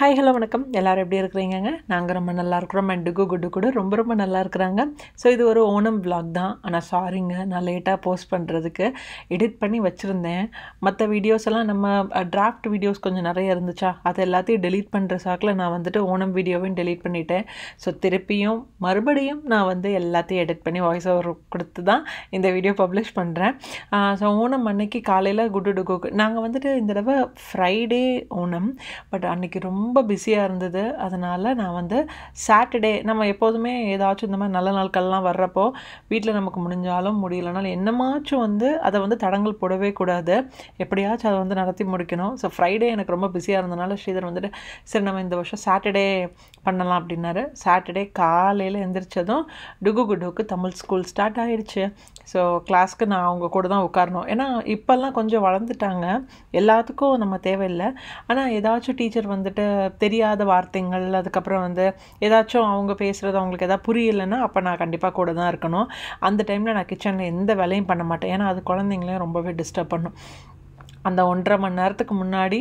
Hi hello வணக்கம். எல்லோரும் எப்படி இருக்கிறீங்கங்க? நாங்கள் ரொம்ப நல்லா இருக்கிறோம். அண்ட் குட்டு கூட ரொம்ப ரொம்ப நல்லா இருக்கிறாங்க. ஸோ இது ஒரு ஓணம் விலாக் தான். ஆனால் சாரிங்க, நான் லேட்டாக போஸ்ட் பண்ணுறதுக்கு எடிட் பண்ணி வச்சுருந்தேன். மற்ற வீடியோஸ் எல்லாம் நம்ம டிராஃப்ட் வீடியோஸ் கொஞ்சம் நிறைய இருந்துச்சா, அது எல்லாத்தையும் டெலீட் பண்ணுற சாக்கில் நான் வந்துட்டு ஓணம் வீடியோவையும் டெலீட் பண்ணிட்டேன். ஸோ திருப்பியும் மறுபடியும் நான் எல்லாத்தையும் எடிட் பண்ணி வாய்ஸ் ஓவர் கொடுத்து தான் இந்த வீடியோ பப்ளிஷ் பண்ணுறேன். ஸோ ஓணம் அன்னைக்கு காலையில் குட்டு நாங்கள் இந்த தடவை ஃப்ரைடே ஓணம், பட் அன்றைக்கி ரொம்ப பிஸியாக இருந்தது. அதனால் நான் சாட்டர்டே, நம்ம எப்போதுமே ஏதாச்சும் இந்த மாதிரி நல்ல நாட்கள்லாம் வர்றப்போ வீட்டில் நமக்கு முடிஞ்சாலும் முடியலனாலும் என்னமாச்சும் அதை தடங்கள் போடவே கூடாது, எப்படியாச்சும் அதை நடத்தி முடிக்கணும். ஸோ ஃப்ரைடே எனக்கு ரொம்ப பிஸியாக இருந்தனால ஸ்ரீதர் சரி நம்ம இந்த வருஷம் சாட்டர்டே பண்ணலாம் அப்படின்னாரு. சாட்டர்டே காலையில் எந்திரிச்சதும் குட்டுக்கு தமிழ் ஸ்கூல் ஸ்டார்ட் ஆகிடுச்சு. ஸோ கிளாஸ்க்கு நான் அவங்க கூட தான் உட்காரணும். ஏன்னா இப்போல்லாம் கொஞ்சம் வளர்ந்துட்டாங்க, எல்லாத்துக்கும் நம்ம தேவையில்லை. ஆனால் ஏதாச்சும் டீச்சர் தெரியாத வார்த்தைகள், அதுக்கப்புறம் ஏதாச்சும் அவங்க பேசுகிறது அவங்களுக்கு எதாவது புரியலைன்னா அப்போ நான் கண்டிப்பாக கூட தான் இருக்கணும். அந்த டைமில் நான் கிச்சனில் எந்த வேலையும் பண்ண மாட்டேன். ஏன்னா அது குழந்தைங்களையும் ரொம்பவே டிஸ்டர்ப் பண்ணும். அந்த 1.5 மணி நேரத்துக்கு முன்னாடி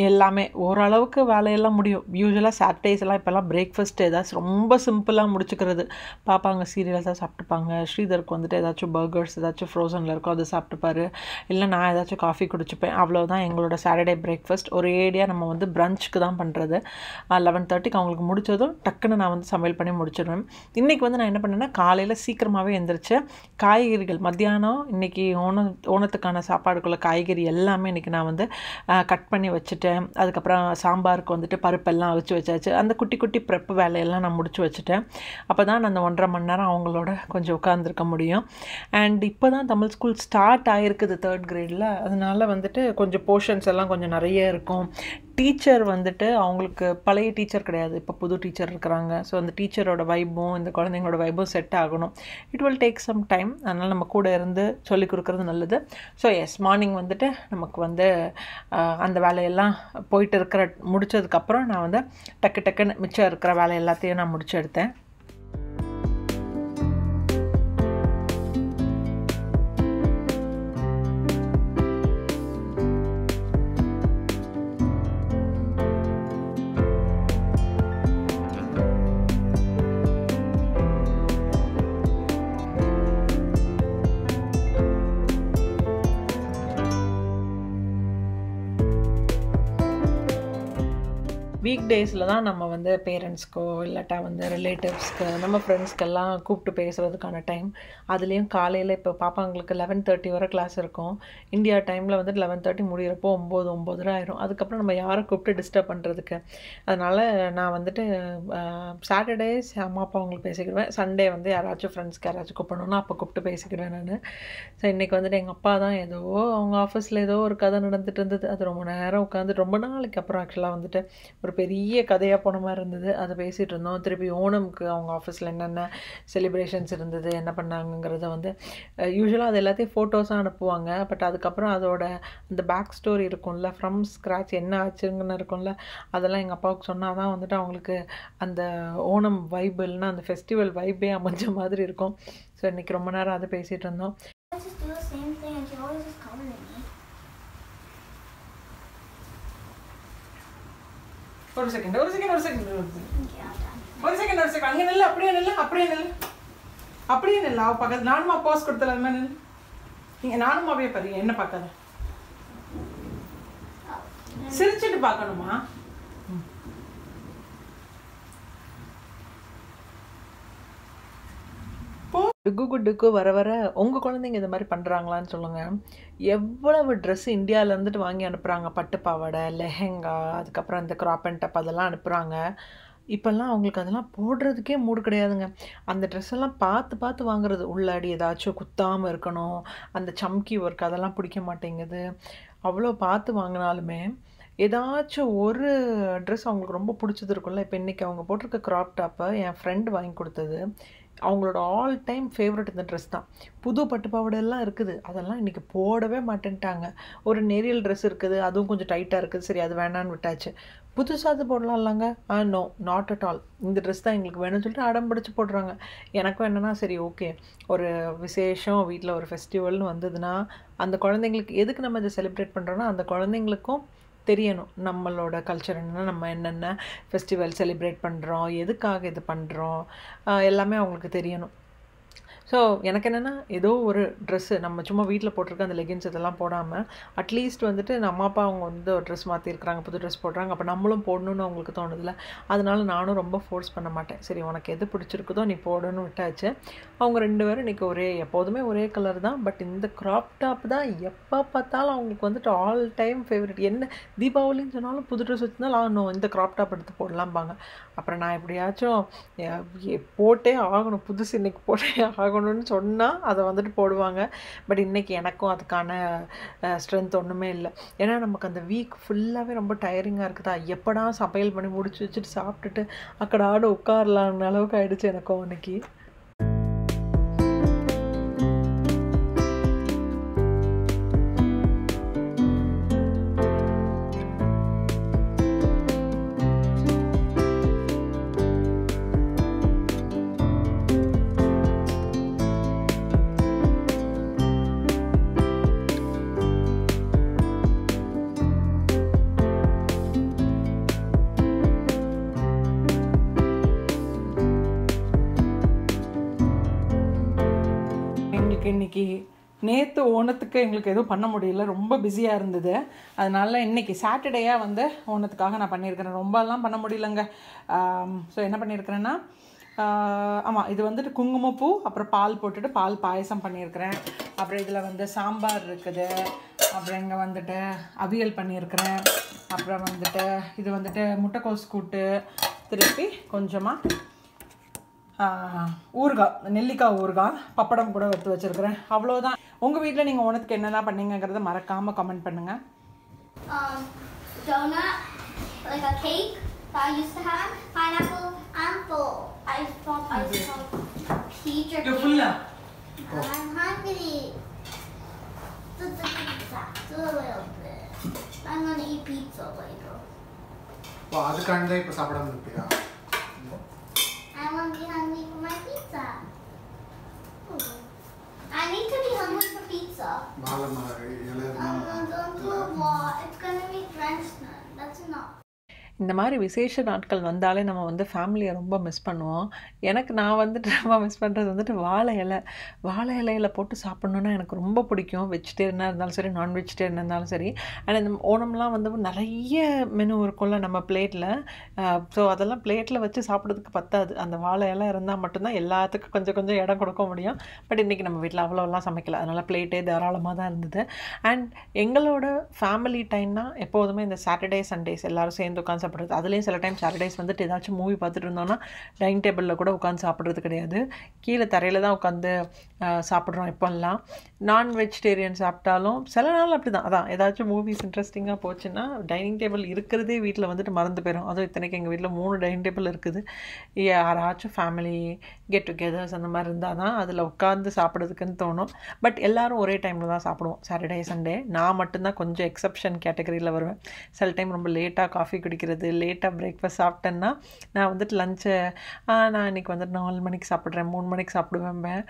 எல்லாமே ஓரளவுக்கு வேலையெல்லாம் முடியும். யூஸ்வலாக சாட்டர்டேஸ் எல்லாம் இப்போல்லாம் பிரேக்ஃபாஸ்ட் ஏதாச்சும் ரொம்ப சிம்பிளாக முடிச்சுக்கிறது. பாப்பாங்க சீரியல்ஸாக சாப்பிட்டுப்பாங்க. ஸ்ரீதருக்கு ஏதாச்சும் பர்கர்ஸ் ஏதாச்சும் ஃப்ரோசனில் இருக்கோ அதை சாப்பிட்டுப்பாரு. இல்லை நான் ஏதாச்சும் காஃபி குடிச்சுப்பேன். அவ்வளோதான் எங்களோட சாட்டர்டே பிரேக்ஃபாஸ்ட். ஒரு ஏடியாக நம்ம பிரஞ்சுக்கு தான் பண்ணுறது. 11:30க்கு அவங்களுக்கு முடித்ததும் டக்குன்னு நான் சமையல் பண்ணி முடிச்சிடுவேன். இன்றைக்கி நான் என்ன பண்ணேன்னா, காலையில் சீக்கிரமாகவே எழுந்திரிச்சு காய்கறிகள் மத்தியானம் இன்றைக்கி ஓணத்துக்கான சாப்பாடுக்குள்ள காய்கறி எல்லாமே இன்றைக்கி நான் கட் பண்ணி வச்சுட்டேன். அதுக்கப்புறம் சாம்பாருக்கு பருப்பெல்லாம் வச்சாச்சு. அந்த குட்டி குட்டி ப்ரெப் வேலையெல்லாம் நான் முடிச்சு வச்சுட்டேன். அப்போ தான் நான் அந்த 1.5 மணி நேரம் அவங்களோட கொஞ்சம் உட்காந்துருக்க முடியும். அண்ட் இப்போ தான் தமிழ் ஸ்கூல் ஸ்டார்ட் ஆகிருக்குது 3rd கிரேடில். அதனால் கொஞ்சம் போர்ஷன்ஸ் எல்லாம் கொஞ்சம் நிறைய இருக்கும். டீச்சர் அவங்களுக்கு பழைய டீச்சர் கிடையாது, இப்போ புது டீச்சர் இருக்கிறாங்க. ஸோ அந்த டீச்சரோட வைப்பும் இந்த குழந்தைங்களோட வைப்பும் செட் ஆகணும். It will take some time. அதனால் நம்ம கூட இருந்து சொல்லிக் கொடுக்குறது நல்லது. ஸோ எஸ், மார்னிங் நமக்கு அந்த வேலையெல்லாம் போயிட்டு முடித்ததுக்கப்புறம் நான் டக்குன்னு மிச்சம் இருக்கிற வேலை எல்லாத்தையும் நான் முடிச்சு எடுத்தேன். வீக் டேஸில் தான் நம்ம பேரண்ட்ஸ்க்கோ இல்லாட்டா ரிலேட்டிவ்ஸ்க்கு நம்ம ஃப்ரெண்ட்ஸ்க்கெல்லாம் கூப்பிட்டு பேசுகிறதுக்கான டைம். அதுலேயும் காலையில் இப்போ பாப்பாங்களுக்கு 11:30 வரை கிளாஸ் இருக்கும். இந்தியா டைமில் 11:30 முடிகிறப்போ 9:30 ஆயிரும். அதுக்கப்புறம் நம்ம யாரை கூப்பிட்டு டிஸ்டர்ப் பண்ணுறதுக்கு. அதனால் நான் சாட்டர்டேஸ் அம்மா அப்பா அவங்களுக்கு பேசிக்கிடுவேன். சண்டே யாராச்சும் ஃப்ரெண்ட்ஸ்க்கு யாராச்சும் கூப்பிடணுன்னா அப்போ கூப்பிட்டு பேசிக்கிடுவேன் நான். ஸோ இன்றைக்கி எங்கள் அப்பா தான் ஏதோ அவங்க ஆஃபீஸில் ஏதோ ஒரு கதை நடந்துட்டு இருந்தது. அது ரொம்ப நேரம் உட்காந்து ரொம்ப நாளைக்கு அப்புறம் ஆக்சுவலாக ஒரு பெரிய கதையாக போன மாதிரி இருந்தது. அதை பேசிகிட்டு இருந்தோம். திருப்பி ஓணம்க்கு அவங்க ஆஃபீஸில் என்னென்ன செலிப்ரேஷன்ஸ் இருந்தது, என்ன பண்ணாங்கங்கிறத யூஸ்வலாக அது எல்லாத்தையும் ஃபோட்டோஸாக அனுப்புவாங்க. பட் அதுக்கப்புறம் அதோட அந்த பேக் ஸ்டோரி இருக்கும்ல, ஃப்ரம் ஸ்க்ராட்ச் என்ன ஆச்சுங்கன்னு இருக்கும்ல, அதெல்லாம் எங்கள் அப்பாவுக்கு சொன்னால் தான் அவங்களுக்கு அந்த ஓணம் வைப் இல்லைன்னா அந்த ஃபெஸ்டிவல் வைப்பே அமைஞ்ச மாதிரி இருக்கும். ஸோ இன்றைக்கி ரொம்ப நேரம் அதை பேசிகிட்டு இருந்தோம். ஒரு செகண்ட் அங்கே நில்லு, அப்படியே நில்லு. அவ பக்கத்து நானுமா போஸ் கொடுத்தல அது மாதிரி நில்லு. நீங்கள் நானுமாவே பாருங்க, என்ன பார்க்காத, சிரிச்சுட்டு பார்க்கணுமா? குட்டுக்கு வர வர உங்கள் குழந்தைங்க இந்த மாதிரி பண்ணுறாங்களான்னு சொல்லுங்கள். எவ்வளவு ட்ரெஸ்ஸு இந்தியாவிலேருந்துட்டு வாங்கி அனுப்புகிறாங்க. பட்டு பாவாடை, லெஹெங்கா, அதுக்கப்புறம் இந்த க்ராப் அண்ட் டாப் அதெல்லாம் அனுப்புகிறாங்க. இப்போல்லாம் அவங்களுக்கு அதெல்லாம் போடுறதுக்கே மூடு கிடையாதுங்க. அந்த ட்ரெஸ்ஸெல்லாம் பார்த்து வாங்குறது. உள்ளாடி ஏதாச்சும் குத்தாமல் இருக்கணும், அந்த சம்கி ஒர்க் அதெல்லாம் பிடிக்க மாட்டேங்குது. அவ்வளோ பார்த்து வாங்கினாலுமே ஏதாச்சும் ஒரு ட்ரெஸ் அவங்களுக்கு ரொம்ப பிடிச்சது இருக்கும்ல. இப்போ இன்றைக்கி அவங்க போட்டிருக்க க்ராப் டாப்பை என் ஃப்ரெண்டு வாங்கி கொடுத்தது. அவங்களோட ஆல் டைம் ஃபேவரட் இந்த ட்ரெஸ் தான். புது பட்டுப்பாவடையெல்லாம் இருக்குது, அதெல்லாம் இன்றைக்கி போடவே மாட்டேன்ட்டாங்க. ஒரு நெரியல் ட்ரெஸ் இருக்குது, அதுவும் கொஞ்சம் டைட்டாக இருக்குது. சரி அது வேணான்னு விட்டாச்சு. புதுசாக அது போடலாம் இல்லைங்க? No, not at all. இந்த ட்ரெஸ் தான் எங்களுக்கு வேணும்னு சொல்லிட்டு அடம் பிடிச்சி போடுறாங்க. எனக்கும் என்னென்னா, சரி ஓகே, ஒரு விசேஷம் வீட்டில் ஒரு ஃபெஸ்டிவல்னு வந்ததுன்னா அந்த குழந்தைங்களுக்கு எதுக்கு நம்ம இதை செலிப்ரேட் பண்ணுறோன்னா அந்த குழந்தைங்களுக்கும் தெரியணும். நம்மளோட கல்ச்சர் என்னென்னா, நம்ம என்னென்ன ஃபெஸ்டிவல் செலிப்ரேட் பண்ணுறோம், எதுக்காக இது பண்ணுறோம், எல்லாமே அவங்களுக்கு தெரியணும். ஸோ எனக்கு என்னென்னா, ஏதோ ஒரு ட்ரெஸ்ஸு நம்ம சும்மா வீட்டில் போட்டிருக்க அந்த லெகின்ஸ் இதெல்லாம் போடாமல் அட்லீஸ்ட் வந்துட்டு நம்ம அப்பா அவங்க வந்து ஒரு ட்ரெஸ் மாற்றிருக்கிறாங்க, புது ட்ரெஸ் போடுறாங்க, அப்போ நம்மளும் போடணுன்னு அவங்களுக்கு தோணுதில்ல. அதனால நானும் ரொம்ப ஃபோர்ஸ் பண்ண மாட்டேன். சரி உனக்கு எது பிடிச்சிருக்குதோ நீ போடணும்னு விட்டாச்சு. அவங்க 2 பேரும் இன்றைக்கி எப்போதுமே ஒரே கலர் தான். பட் இந்த க்ராப் டாப் தான் எப்போ பார்த்தாலும் அவங்களுக்கு வந்துட்டு ஆல் டைம் ஃபேவரட். என்ன தீபாவளின்னு சொன்னாலும் புது ட்ரெஸ் வச்சுருந்தாலும் இந்த க்ராப் டாப் எடுத்து போடலாம்பாங்க. அப்புறம் நான் எப்படியாச்சும் போட்டே ஆகணும், புதுசு இன்றைக்கி போட்டே ஆகணும்னு சொன்னால் அதை வந்துட்டு போடுவாங்க. பட் இன்றைக்கி எனக்கும் அதுக்கான ஸ்ட்ரென்த் ஒன்றுமே இல்லை. ஏன்னா நமக்கு அந்த வீக் ஃபுல்லாகவே ரொம்ப டயரிங்காக இருக்குதா, எப்படா சமையல் பண்ணி முடிச்சு வச்சுட்டு சாப்பிட்டுட்டு அக்கடாட உட்காரலான்னு அளவுக்கு ஆகிடுச்சு எனக்கும் அன்றைக்கி. இன்றைக்கி நேற்று ஓணத்துக்கு எங்களுக்கு எதுவும் பண்ண முடியல, ரொம்ப பிஸியாக இருந்தது. அதனால் இன்றைக்கி சாட்டர்டேயாக வந்து ஓணத்துக்காக நான் பண்ணியிருக்கிறேன். ரொம்பலாம் பண்ண முடியலங்க. ஸோ என்ன பண்ணியிருக்கிறேன்னா, ஆமாம், இது வந்துட்டு குங்குமப்பூ அப்புறம் பால் போட்டுட்டு பால் பாயசம் பண்ணியிருக்கிறேன். அப்புறம் இதில் வந்து சாம்பார் இருக்குது. அப்புறம் இங்கே வந்துட்டு அவியல் பண்ணியிருக்கிறேன். அப்புறம் வந்துட்டு இது வந்துட்டு முட்டைக்கோஸ் கூட்டு, திருப்பி கொஞ்சமாக ஊறுகாய், நெல்லிக்காய் ஊறுகாய், பப்படம் கூட எடுத்து வச்சுருக்கிறேன். அவ்வளோதான். உங்கள் வீட்டில் நீங்கள் ஓணத்துக்கு என்னெல்லாம் பண்ணீங்கிறத மறக்காமல் கமெண்ட் பண்ணுங்கள். Donut, like a cake that I used to have, pineapple, apple. I thought peach or You're full. I'm hungry. Just a pizza, just a little bit. I'm gonna eat pizza later. Wow, adukanda ipo saapidam iruppiya. I want to be hungry for my pizza. I need to be hungry for pizza. Don't do a lot. It's going to be drenched. That's enough. இந்த மாதிரி விசேஷ நாட்கள் வந்தாலே நம்ம வந்து ஃபேமிலியை ரொம்ப miss பண்ணுவோம். நான் வந்துட்டு ரொம்ப மிஸ் பண்ணுறது வந்துட்டு வாழை இலையில் போட்டு சாப்பிட்ணுன்னா எனக்கு ரொம்ப பிடிக்கும். வெஜிடேரியனாக இருந்தாலும் சரி, நான் வெஜிடேரியனாக இருந்தாலும் சரி. ஆனால் இந்த ஓணம்லாம் வந்து நிறைய மெனு இருக்கும்ல நம்ம பிளேட்டில். ஸோ அதெல்லாம் பிளேட்டில் வச்சு சாப்பிட்றதுக்கு பத்தாது. அந்த வாழை இலை இருந்தால் மட்டும்தான் எல்லாத்துக்கும் கொஞ்சம் கொஞ்சம் இடம் கொடுக்க முடியும். பட் இன்றைக்கி நம்ம வீட்டில் அவ்வளோலாம் சமைக்கல, அதனால் பிளேட்டே தாராளமாக தான் இருந்தது. அண்ட் எங்களோட ஃபேமிலி டைம்னா எப்போதுமே இந்த சாட்டர்டே சண்டேஸ் எல்லோரும் சேர்ந்து உட்காந்து சாப்பிட்றது. அதுலேயும் சில டைம் சாட்டர்டேஸ் வந்துட்டு ஏதாச்சும் மூவி பார்த்துட்டு இருந்தோன்னா டைனிங் டேபிளில் கூட உட்காந்து சாப்பிட்றது கிடையாது. கீழே தரையில் தான் உட்காந்து சாப்பிட்றோம். இப்போல்லாம் நான் வெஜிடேரியன் சாப்பிட்டாலும் சில நாள் அப்படி தான். அதான் ஏதாச்சும் மூவிஸ் இன்ட்ரெஸ்டிங்காக போச்சுன்னா டைனிங் டேபிள் இருக்கிறதே வீட்டில் வந்துட்டு மறந்து போயிடும். அதுவும் இத்தனைக்கு எங்கள் வீட்டில் 3 டைனிங் டேபிள் இருக்குது. யாராச்சும் ஃபேமிலி கெட் டுகெதர்ஸ் அந்த மாதிரி இருந்தால் தான் அதில் உட்காந்து சாப்பிட்றதுக்குன்னு தோணும். பட் எல்லோரும் ஒரே டைமில் தான் சாப்பிடுவோம் சாட்டர்டே சண்டே. நான் மட்டும்தான் கொஞ்சம் எக்ஸப்ஷன் கேட்டகரியில் வருவேன். சில டைம் ரொம்ப லேட்டாக காஃபி குடிக்கிறது, லேட்டாக பிரேக்ஃபாஸ்ட் சாப்பிட்டேன்னா நான் வந்துட்டு லஞ்சை நான் இன்றைக்கி வந்துட்டு 4 மணிக்கு சாப்பிட்றேன், 3 மணிக்கு சாப்பிடுவேன்.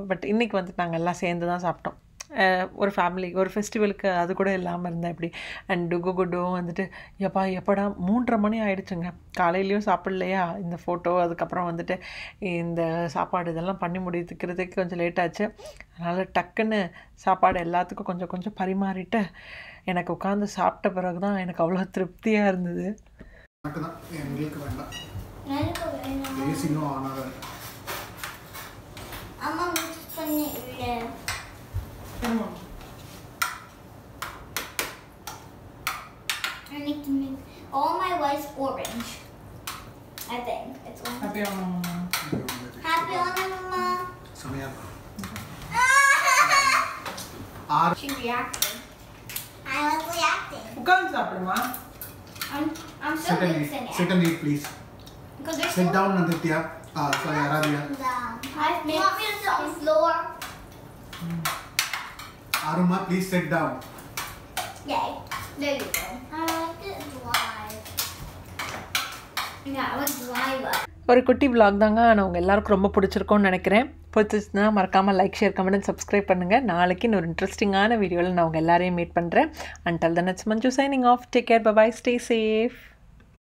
பட் இன்றைக்கி வந்துட்டு நாங்கள் எல்லாம் சேர்ந்து தான் சாப்பிட்டோம். ஒரு ஃபேமிலி ஒரு ஃபெஸ்டிவலுக்கு அது கூட இல்லாமல் இருந்தேன் இப்படி. அண்ட் டுகும் வந்துட்டு எப்படா 3:30 மணி ஆகிடுச்சுங்க. காலையிலையும் சாப்பிட்லையா, இந்த ஃபோட்டோ அதுக்கப்புறம் வந்துட்டு இந்த சாப்பாடு இதெல்லாம் பண்ணி முடிக்கிறதுக்கு கொஞ்சம் லேட் ஆச்சு. அதனால் டக்குன்னு சாப்பாடு எல்லாத்துக்கும் கொஞ்சம் கொஞ்சம் பரிமாறிட்டு எனக்கு உட்காந்து சாப்பிட்ட பிறகு தான் எனக்கு அவ்வளோ திருப்தியாக இருந்தது. I need to make all my lights orange. I think it's orange. Happy Onam, Mama. Happy Onam, Mama. Samaya. She reacted. I was reacting. உட்காந்து சாப்பிடுமா? I'm still mixing it. Sit and eat, please. Sit down, Nanditya. Sorry, Aradhya. You want me to sit on the floor? Aruma, please sit down. Yay. There you go. I like it dry. Yeah, I want dry. ஒரு குட்டி vlog தாங்க. ஆனால் உங்கள் எல்லாருக்கும் ரொம்ப பிடிச்சிருக்கோன்னு நினைக்கிறேன். பிடிச்சிச்சுன்னா மறக்காமல் like share comment and subscribe பண்ணுங்கள். நாளைக்கு இன்னொரு இன்ட்ரெஸ்டிங்கான வீடியோவில் நான் உங்கள் எல்லாரையும் மீட் பண்ணுறேன். Until then, it's Manju signing off. Take care. Bye-bye. Stay safe.